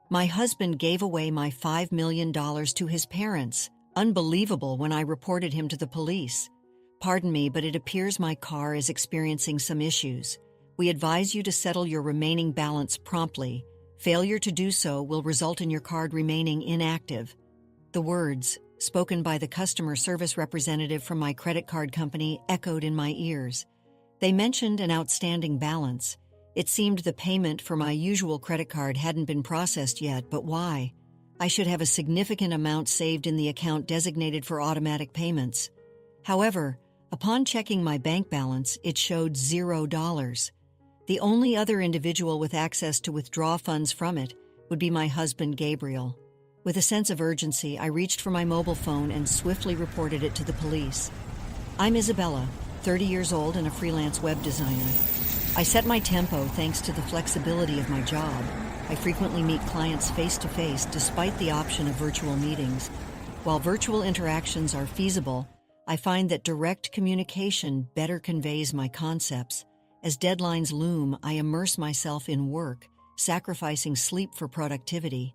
My husband gave away my $5 million to his parents. Unbelievable when I reported him to the police. Pardon me, but it appears my car is experiencing some issues. We advise you to settle your remaining balance promptly. Failure to do so will result in your card remaining inactive. The words, spoken by the customer service representative from my credit card company, echoed in my ears. They mentioned an outstanding balance. It seemed the payment for my usual credit card hadn't been processed yet, but why? I should have a significant amount saved in the account designated for automatic payments. However, upon checking my bank balance, it showed $0. The only other individual with access to withdraw funds from it would be my husband, Gabriel. With a sense of urgency, I reached for my mobile phone and swiftly reported it to the police. I'm Isabella, 30 years old and a freelance web designer. I set my tempo thanks to the flexibility of my job. I frequently meet clients face-to-face despite the option of virtual meetings. While virtual interactions are feasible, I find that direct communication better conveys my concepts. As deadlines loom, I immerse myself in work, sacrificing sleep for productivity.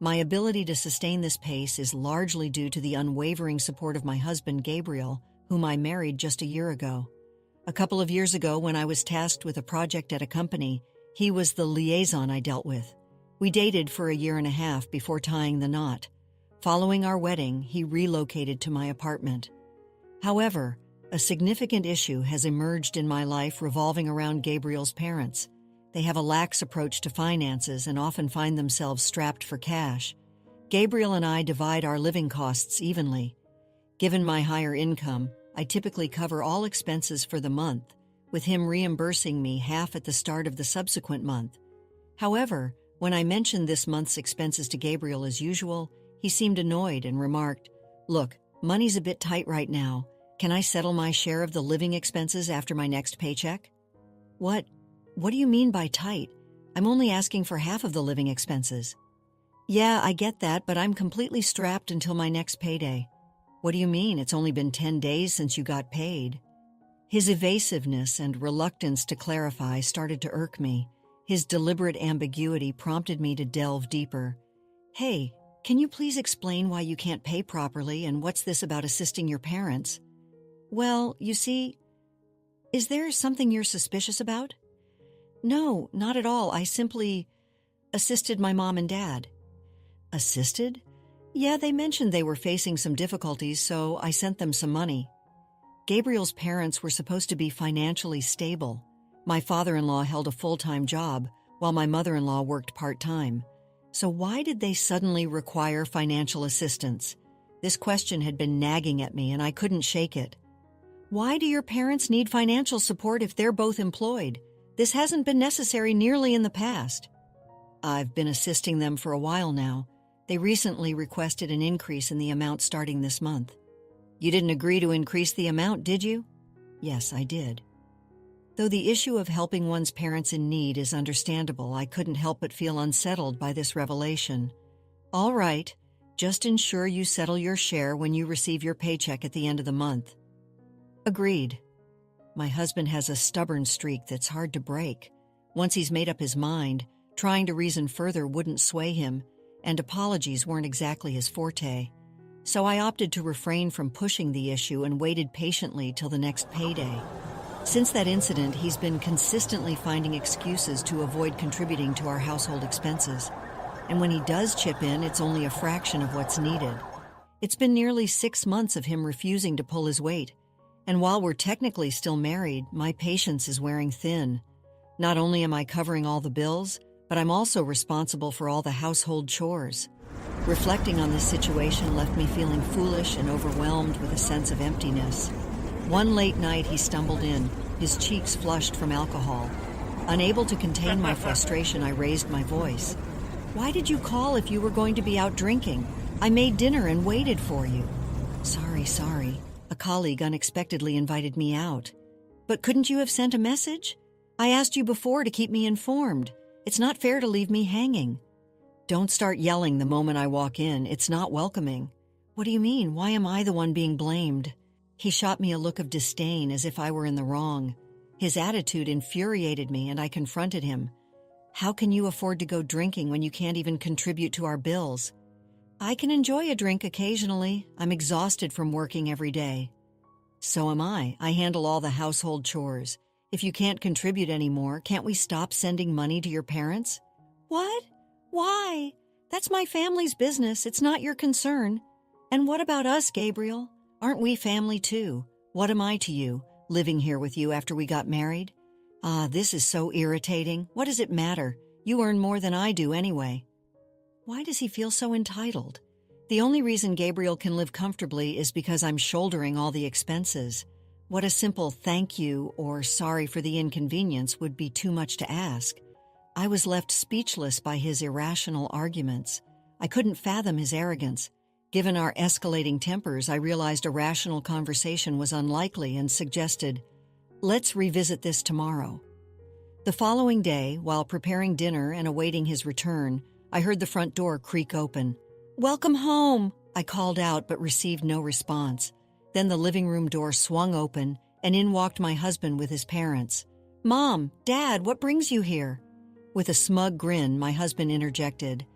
My ability to sustain this pace is largely due to the unwavering support of my husband, Gabriel, whom I married just a year ago. A couple of years ago, when I was tasked with a project at a company, he was the liaison I dealt with. We dated for a year and a half before tying the knot. Following our wedding, he relocated to my apartment. However, a significant issue has emerged in my life revolving around Gabriel's parents. They have a lax approach to finances and often find themselves strapped for cash. Gabriel and I divide our living costs evenly. Given my higher income, I typically cover all expenses for the month, with him reimbursing me half at the start of the subsequent month. However, when I mentioned this month's expenses to Gabriel as usual, he seemed annoyed and remarked, "Look, money's a bit tight right now. Can I settle my share of the living expenses after my next paycheck?" What do you mean by tight? I'm only asking for half of the living expenses." "Yeah, I get that, but I'm completely strapped until my next payday." "What do you mean? It's only been 10 days since you got paid." His evasiveness and reluctance to clarify started to irk me. His deliberate ambiguity prompted me to delve deeper. "Hey, can you please explain why you can't pay properly and what's this about assisting your parents?" "Well, you see, is there something you're suspicious about?" "No, not at all. I simply assisted my mom and dad." "Assisted?" "Yeah, they mentioned they were facing some difficulties, so I sent them some money." Gabriel's parents were supposed to be financially stable. My father-in-law held a full-time job, while my mother-in-law worked part-time. So why did they suddenly require financial assistance? This question had been nagging at me, and I couldn't shake it. "Why do your parents need financial support if they're both employed? This hasn't been necessary nearly in the past." "I've been assisting them for a while now. They recently requested an increase in the amount starting this month." "You didn't agree to increase the amount, did you?" "Yes, I did." Though the issue of helping one's parents in need is understandable, I couldn't help but feel unsettled by this revelation. "All right, just ensure you settle your share when you receive your paycheck at the end of the month." "Agreed." My husband has a stubborn streak that's hard to break. Once he's made up his mind, trying to reason further wouldn't sway him, and apologies weren't exactly his forte. So I opted to refrain from pushing the issue and waited patiently till the next payday. Since that incident, he's been consistently finding excuses to avoid contributing to our household expenses. And when he does chip in, it's only a fraction of what's needed. It's been nearly 6 months of him refusing to pull his weight. And while we're technically still married, my patience is wearing thin. Not only am I covering all the bills, but I'm also responsible for all the household chores. Reflecting on this situation left me feeling foolish and overwhelmed with a sense of emptiness. One late night he stumbled in, his cheeks flushed from alcohol. Unable to contain my frustration, I raised my voice. "Why did you call if you were going to be out drinking? I made dinner and waited for you." Sorry. A colleague unexpectedly invited me out." "But couldn't you have sent a message? I asked you before to keep me informed. It's not fair to leave me hanging." "Don't start yelling the moment I walk in. It's not welcoming." "What do you mean? Why am I the one being blamed?" He shot me a look of disdain as if I were in the wrong. His attitude infuriated me, and I confronted him. How can you afford to go drinking when you can't even contribute to our bills? I can enjoy a drink occasionally. I'm exhausted from working every day. So am I. I handle all the household chores. If you can't contribute anymore, can't we stop sending money to your parents? What? Why? That's my family's business. It's not your concern. And what about us, Gabriel? Aren't we family too? What am I to you, living here with you after we got married? This is so irritating. What does it matter? You earn more than I do anyway. Why does he feel so entitled? The only reason Gabriel can live comfortably is because I'm shouldering all the expenses. What a simple thank you or sorry for the inconvenience would be too much to ask. I was left speechless by his irrational arguments. I couldn't fathom his arrogance. Given our escalating tempers, I realized a rational conversation was unlikely and suggested, "Let's revisit this tomorrow." The following day, while preparing dinner and awaiting his return, I heard the front door creak open. "Welcome home," I called out but received no response. Then the living room door swung open and in walked my husband with his parents. "Mom, Dad, what brings you here?" With a smug grin, my husband interjected,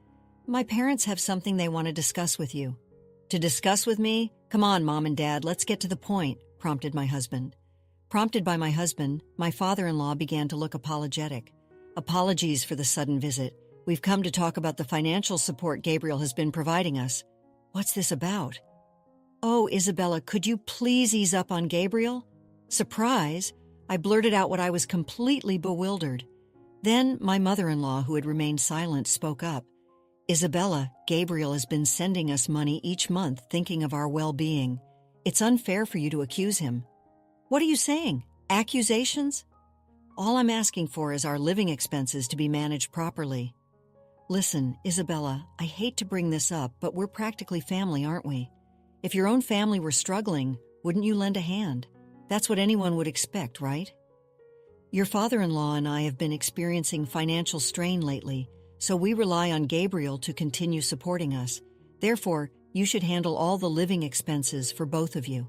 "My parents have something they want to discuss with you." "To discuss with me? Come on, Mom and Dad, let's get to the point," prompted my husband. Prompted by my husband, my father-in-law began to look apologetic. "Apologies for the sudden visit. We've come to talk about the financial support Gabriel has been providing us." "What's this about?" "Oh, Isabella, could you please ease up on Gabriel?" Surprise! I blurted out what I was completely bewildered. Then my mother-in-law, who had remained silent, spoke up. "Isabella, Gabriel has been sending us money each month thinking of our well-being. It's unfair for you to accuse him." "What are you saying? Accusations?" "All I'm asking for is our living expenses to be managed properly." "Listen, Isabella, I hate to bring this up, but we're practically family, aren't we? If your own family were struggling, wouldn't you lend a hand? That's what anyone would expect, right? Your father-in-law and I have been experiencing financial strain lately, so we rely on Gabriel to continue supporting us. Therefore, you should handle all the living expenses for both of you."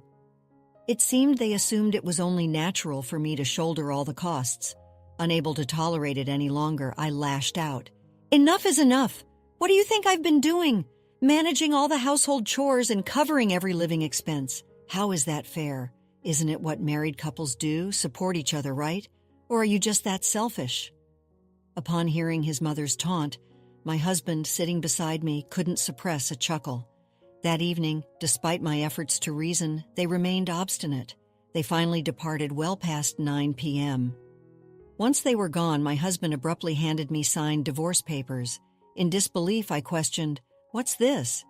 It seemed they assumed it was only natural for me to shoulder all the costs. Unable to tolerate it any longer, I lashed out. "Enough is enough! What do you think I've been doing? Managing all the household chores and covering every living expense. How is that fair? Isn't it what married couples do, support each other, right? Or are you just that selfish?" Upon hearing his mother's taunt, my husband, sitting beside me, couldn't suppress a chuckle. That evening, despite my efforts to reason, they remained obstinate. They finally departed well past 9 p.m. Once they were gone, my husband abruptly handed me signed divorce papers. In disbelief, I questioned, "What's this?"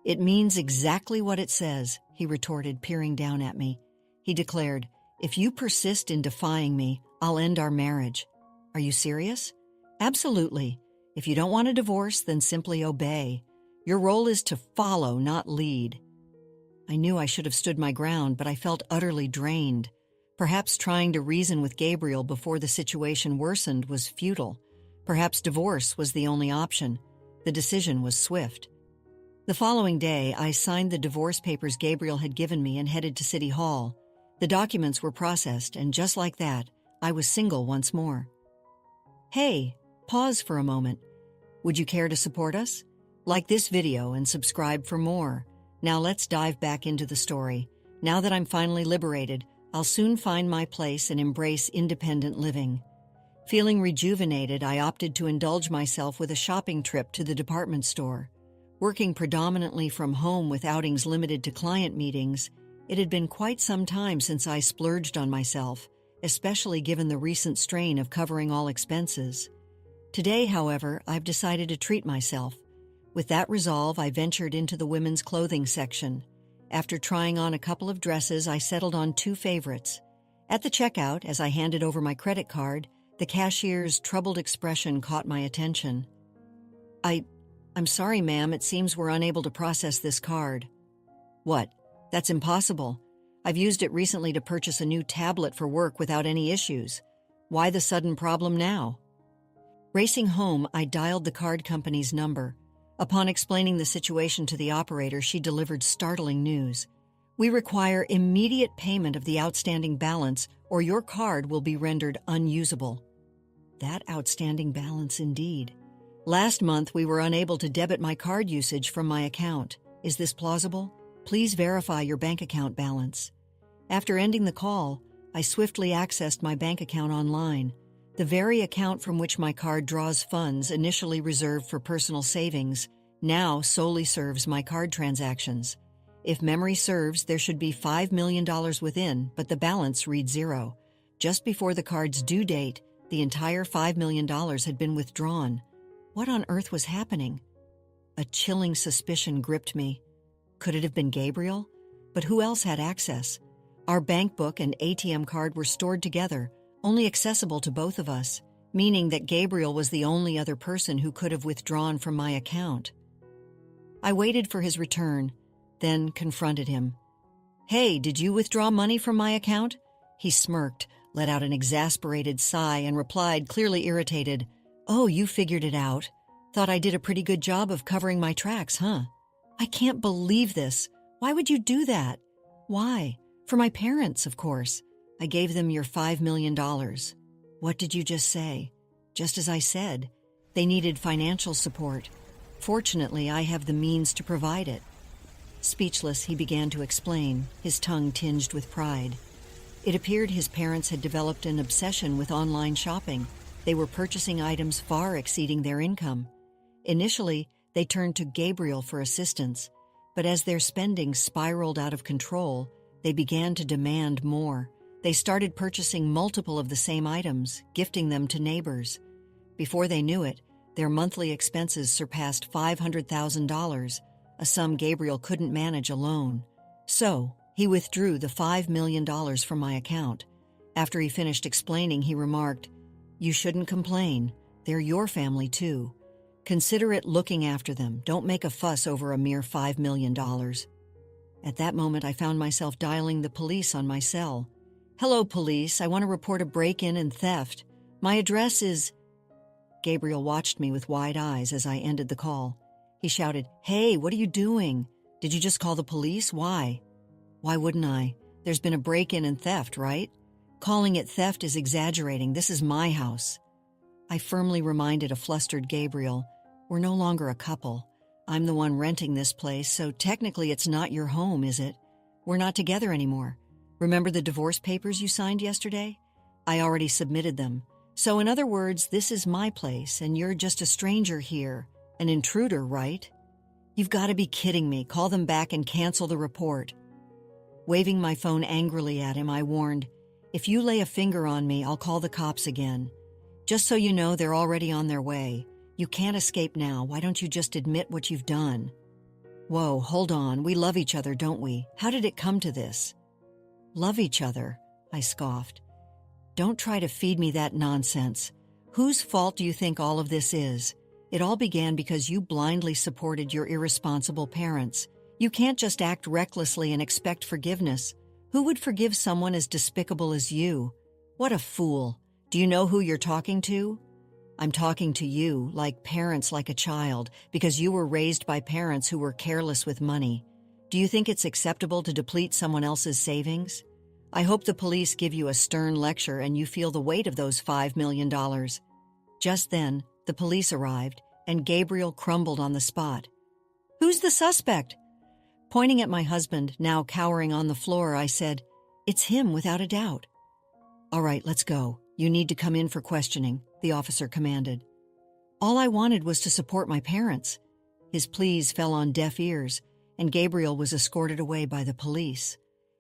"It means exactly what it says," he retorted, peering down at me. He declared, "If you persist in defying me, I'll end our marriage." "Are you serious?" "Absolutely. If you don't want a divorce, then simply obey. Your role is to follow, not lead." I knew I should have stood my ground, but I felt utterly drained. Perhaps trying to reason with Gabriel before the situation worsened was futile. Perhaps divorce was the only option. The decision was swift. The following day, I signed the divorce papers Gabriel had given me and headed to City Hall. The documents were processed, and just like that, I was single once more. Hey, pause for a moment. Would you care to support us? Like this video and subscribe for more. Now let's dive back into the story. Now that I'm finally liberated, I'll soon find my place and embrace independent living. Feeling rejuvenated, I opted to indulge myself with a shopping trip to the department store. Working predominantly from home with outings limited to client meetings, it had been quite some time since I splurged on myself, especially given the recent strain of covering all expenses. Today, however, I've decided to treat myself. With that resolve, I ventured into the women's clothing section. After trying on a couple of dresses, I settled on two favorites. At the checkout, as I handed over my credit card, the cashier's troubled expression caught my attention. I'm sorry, ma'am, it seems we're unable to process this card." "What? That's impossible. I've used it recently to purchase a new tablet for work without any issues. Why the sudden problem now?" Racing home, I dialed the card company's number. Upon explaining the situation to the operator, she delivered startling news. "We require immediate payment of the outstanding balance, or your card will be rendered unusable." That outstanding balance indeed. Last month, we were unable to debit my card usage from my account. Is this plausible? Please verify your bank account balance. After ending the call, I swiftly accessed my bank account online. The very account from which my card draws funds initially reserved for personal savings now solely serves my card transactions. If memory serves, there should be $5 million within, but the balance reads zero. Just before the card's due date, the entire $5 million had been withdrawn. What on earth was happening? A chilling suspicion gripped me. Could it have been Gabriel? But who else had access? Our bank book and ATM card were stored together, only accessible to both of us, meaning that Gabriel was the only other person who could have withdrawn from my account. I waited for his return, then confronted him. "Hey, did you withdraw money from my account?" He smirked, let out an exasperated sigh, and replied, clearly irritated, "Oh, you figured it out. Thought I did a pretty good job of covering my tracks, huh? I can't believe this. Why would you do that?" "Why? For my parents, of course. I gave them your $5 million. What did you just say?" "Just as I said. They needed financial support. Fortunately, I have the means to provide it." Speechless, he began to explain, his tongue tinged with pride. It appeared his parents had developed an obsession with online shopping. They were purchasing items far exceeding their income. Initially, they turned to Gabriel for assistance, but as their spending spiraled out of control, they began to demand more. They started purchasing multiple of the same items, gifting them to neighbors. Before they knew it, their monthly expenses surpassed $500,000, a sum Gabriel couldn't manage alone. So, he withdrew the $5 million from my account. After he finished explaining, he remarked, "You shouldn't complain. They're your family too. Consider it looking after them. Don't make a fuss over a mere $5 million. At that moment, I found myself dialing the police on my cell. "Hello, police. I want to report a break-in and theft. My address is..." Gabriel watched me with wide eyes as I ended the call. He shouted, "Hey, what are you doing? Did you just call the police? Why?" "Why wouldn't I? There's been a break-in and theft, right? Calling it theft is exaggerating. This is my house." I firmly reminded a flustered Gabriel, "We're no longer a couple. I'm the one renting this place, so technically it's not your home, is it? We're not together anymore. Remember the divorce papers you signed yesterday? I already submitted them. So in other words, this is my place, and you're just a stranger here. An intruder, right? You've got to be kidding me. Call them back and cancel the report." Waving my phone angrily at him, I warned, "If you lay a finger on me, I'll call the cops again. Just so you know, they're already on their way. You can't escape now. Why don't you just admit what you've done?" "Whoa, hold on. We love each other, don't we? How did it come to this?" "Love each other?" I scoffed. "Don't try to feed me that nonsense. Whose fault do you think all of this is? It all began because you blindly supported your irresponsible parents. You can't just act recklessly and expect forgiveness. Who would forgive someone as despicable as you? What a fool. Do you know who you're talking to?" "I'm talking to you, like parents like a child, because you were raised by parents who were careless with money. Do you think it's acceptable to deplete someone else's savings? I hope the police give you a stern lecture and you feel the weight of those $5 million. Just then, the police arrived, and Gabriel crumbled on the spot. "Who's the suspect?" Pointing at my husband, now cowering on the floor, I said, "It's him, without a doubt." "All right, let's go. You need to come in for questioning," the officer commanded. All I wanted was to support my parents. His pleas fell on deaf ears, and Gabriel was escorted away by the police.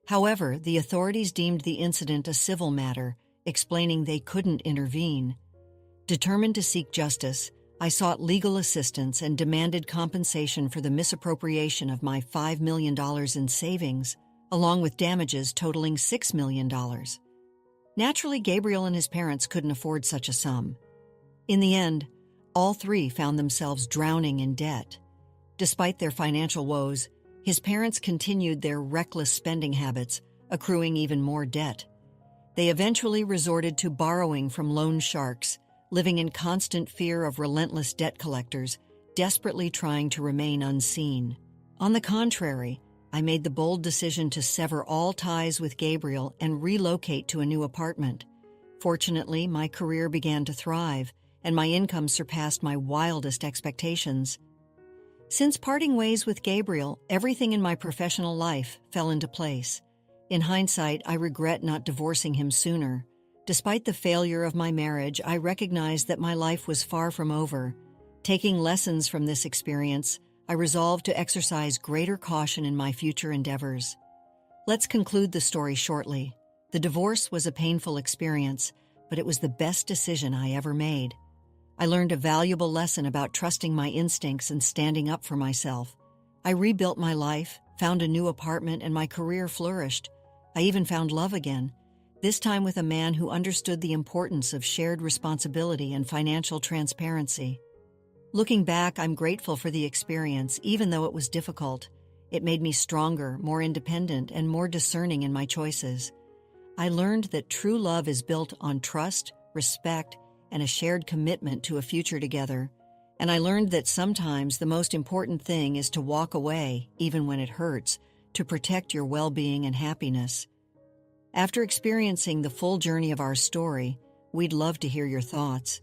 However, the authorities deemed the incident a civil matter, explaining they couldn't intervene. Determined to seek justice, I sought legal assistance and demanded compensation for the misappropriation of my $5 million in savings, along with damages totaling $6 million. Naturally, Gabriel and his parents couldn't afford such a sum. In the end, all three found themselves drowning in debt. Despite their financial woes, his parents continued their reckless spending habits, accruing even more debt. They eventually resorted to borrowing from loan sharks, living in constant fear of relentless debt collectors, desperately trying to remain unseen. On the contrary, I made the bold decision to sever all ties with Gabriel and relocate to a new apartment. Fortunately, my career began to thrive, and my income surpassed my wildest expectations. Since parting ways with Gabriel, everything in my professional life fell into place. In hindsight, I regret not divorcing him sooner. Despite the failure of my marriage, I recognized that my life was far from over. Taking lessons from this experience, I resolved to exercise greater caution in my future endeavors. Let's conclude the story shortly. The divorce was a painful experience, but it was the best decision I ever made. I learned a valuable lesson about trusting my instincts and standing up for myself. I rebuilt my life, found a new apartment, and my career flourished. I even found love again, this time with a man who understood the importance of shared responsibility and financial transparency. Looking back, I'm grateful for the experience, even though it was difficult. It made me stronger, more independent, and more discerning in my choices. I learned that true love is built on trust, respect, and a shared commitment to a future together. And I learned that sometimes the most important thing is to walk away, even when it hurts, to protect your well-being and happiness. After experiencing the full journey of our story, we'd love to hear your thoughts.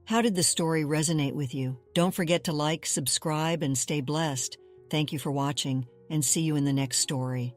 How did the story resonate with you? Don't forget to like, subscribe, and stay blessed. Thank you for watching, and see you in the next story.